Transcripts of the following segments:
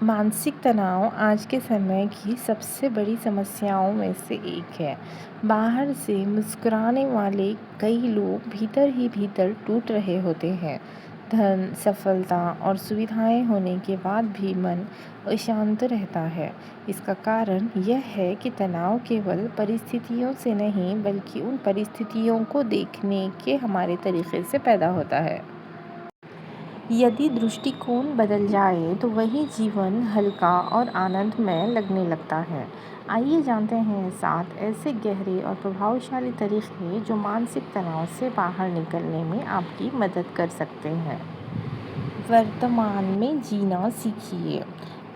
मानसिक तनाव आज के समय की सबसे बड़ी समस्याओं में से एक है। बाहर से मुस्कुराने वाले कई लोग भीतर ही भीतर टूट रहे होते हैं। धन, सफलता और सुविधाएं होने के बाद भी मन अशांत रहता है। इसका कारण यह है कि तनाव केवल परिस्थितियों से नहीं, बल्कि उन परिस्थितियों को देखने के हमारे तरीके से पैदा होता है। यदि दृष्टिकोण बदल जाए तो वही जीवन हल्का और आनंदमय लगने लगता है। आइए जानते हैं 7 ऐसे गहरे और प्रभावशाली तरीके जो मानसिक तनाव से बाहर निकलने में आपकी मदद कर सकते हैं। वर्तमान में जीना सीखिए।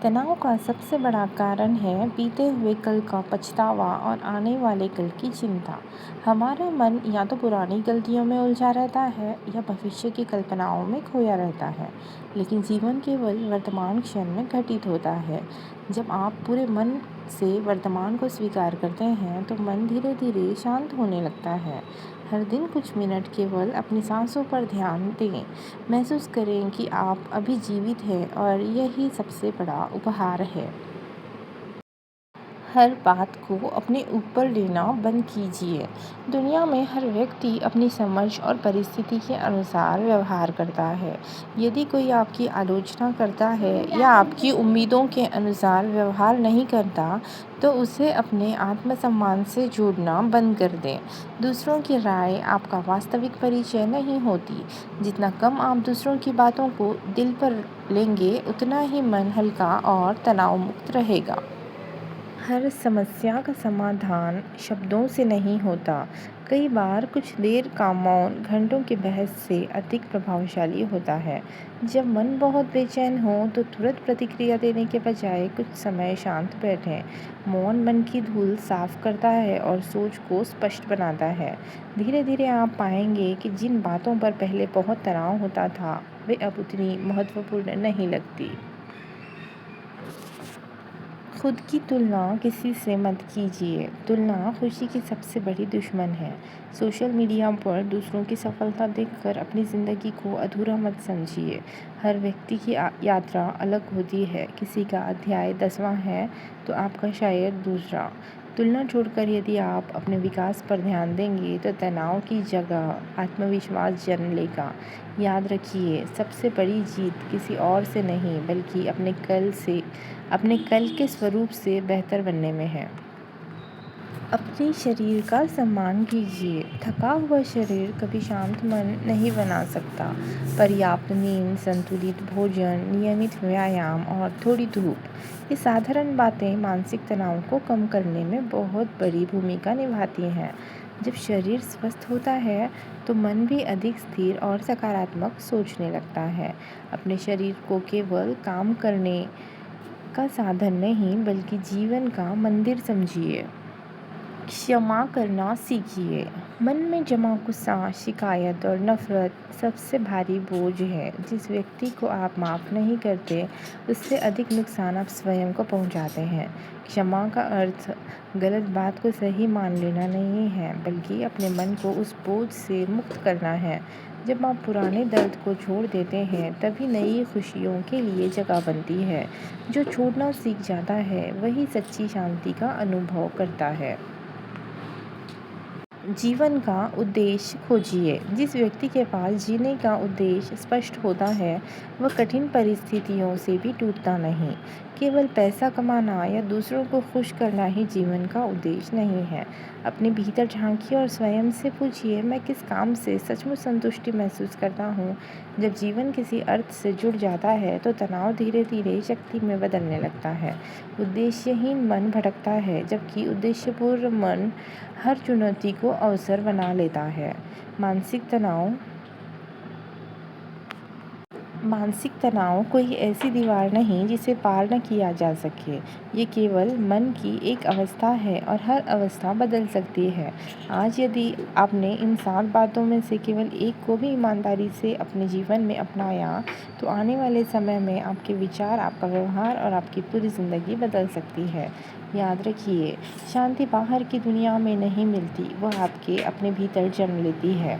तनाव का सबसे बड़ा कारण है बीते हुए कल का पछतावा और आने वाले कल की चिंता। हमारा मन या तो पुरानी गलतियों में उलझा रहता है या भविष्य की कल्पनाओं में खोया रहता है, लेकिन जीवन केवल वर्तमान क्षण में घटित होता है। जब आप पूरे मन से वर्तमान को स्वीकार करते हैं तो मन धीरे धीरे शांत होने लगता है। हर दिन कुछ मिनट केवल अपनी सांसों पर ध्यान दें। महसूस करें कि आप अभी जीवित हैं और यही सबसे बड़ा उपहार है। हर बात को अपने ऊपर लेना बंद कीजिए। दुनिया में हर व्यक्ति अपनी समझ और परिस्थिति के अनुसार व्यवहार करता है। यदि कोई आपकी आलोचना करता है या आपकी उम्मीदों के अनुसार व्यवहार नहीं करता, तो उसे अपने आत्मसम्मान से जोड़ना बंद कर दें। दूसरों की राय आपका वास्तविक परिचय नहीं होती। जितना कम आप दूसरों की बातों को दिल पर लेंगे, उतना ही मन हल्का और तनाव मुक्त रहेगा। हर समस्या का समाधान शब्दों से नहीं होता। कई बार कुछ देर का मौन घंटों की बहस से अधिक प्रभावशाली होता है। जब मन बहुत बेचैन हो तो तुरंत प्रतिक्रिया देने के बजाय कुछ समय शांत बैठें। मौन मन की धूल साफ करता है और सोच को स्पष्ट बनाता है। धीरे धीरे आप पाएंगे कि जिन बातों पर पहले बहुत तनाव होता था, वे अब उतनी महत्वपूर्ण नहीं लगती। खुद की तुलना किसी से मत कीजिए। तुलना खुशी की सबसे बड़ी दुश्मन है। सोशल मीडिया पर दूसरों की सफलता देखकर अपनी ज़िंदगी को अधूरा मत समझिए। हर व्यक्ति की यात्रा अलग होती है। किसी का अध्याय 10वां है तो आपका शायद दूसरा। तुलना छोड़कर यदि आप अपने विकास पर ध्यान देंगे तो तनाव की जगह आत्मविश्वास जन्म लेगा। याद रखिए, सबसे बड़ी जीत किसी और से नहीं, बल्कि अपने कल के स्वरूप से बेहतर बनने में है। अपने शरीर का सम्मान कीजिए। थका हुआ शरीर कभी शांत मन नहीं बना सकता। पर्याप्त नींद, संतुलित भोजन, नियमित व्यायाम और थोड़ी धूप, ये साधारण बातें मानसिक तनाव को कम करने में बहुत बड़ी भूमिका निभाती हैं। जब शरीर स्वस्थ होता है तो मन भी अधिक स्थिर और सकारात्मक सोचने लगता है। अपने शरीर को केवल काम करने का साधन नहीं, बल्कि जीवन का मंदिर समझिए। क्षमा करना सीखिए। मन में जमा गुस्सा, शिकायत और नफरत सबसे भारी बोझ है। जिस व्यक्ति को आप माफ़ नहीं करते, उससे अधिक नुकसान आप स्वयं को पहुंचाते हैं। क्षमा का अर्थ गलत बात को सही मान लेना नहीं है, बल्कि अपने मन को उस बोझ से मुक्त करना है। जब आप पुराने दर्द को छोड़ देते हैं, तभी नई खुशियों के लिए जगह बनती है। जो छोड़ना सीख जाता है, वही सच्ची शांति का अनुभव करता है। जीवन का उद्देश्य खोजिए। जिस व्यक्ति के पास जीने का उद्देश्य स्पष्ट होता है, वह कठिन परिस्थितियों से भी टूटता नहीं। केवल पैसा कमाना या दूसरों को खुश करना ही जीवन का उद्देश्य नहीं है। अपने भीतर झांकिए और स्वयं से पूछिए, मैं किस काम से सचमुच संतुष्टि महसूस करता हूँ। जब जीवन किसी अर्थ से जुड़ जाता है तो तनाव धीरे धीरे शक्ति में बदलने लगता है। उद्देश्यहीन मन भटकता है, जबकि उद्देश्यपूर्ण मन हर चुनौती को अवसर बना लेता है। मानसिक तनाव कोई ऐसी दीवार नहीं जिसे पार न किया जा सके। ये केवल मन की एक अवस्था है और हर अवस्था बदल सकती है। आज यदि आपने इन 7 बातों में से केवल एक को भी ईमानदारी से अपने जीवन में अपनाया, तो आने वाले समय में आपके विचार, आपका व्यवहार और आपकी पूरी ज़िंदगी बदल सकती है। याद रखिए, शांति बाहर की दुनिया में नहीं मिलती, वह आपके अपने भीतर जन्म लेती है।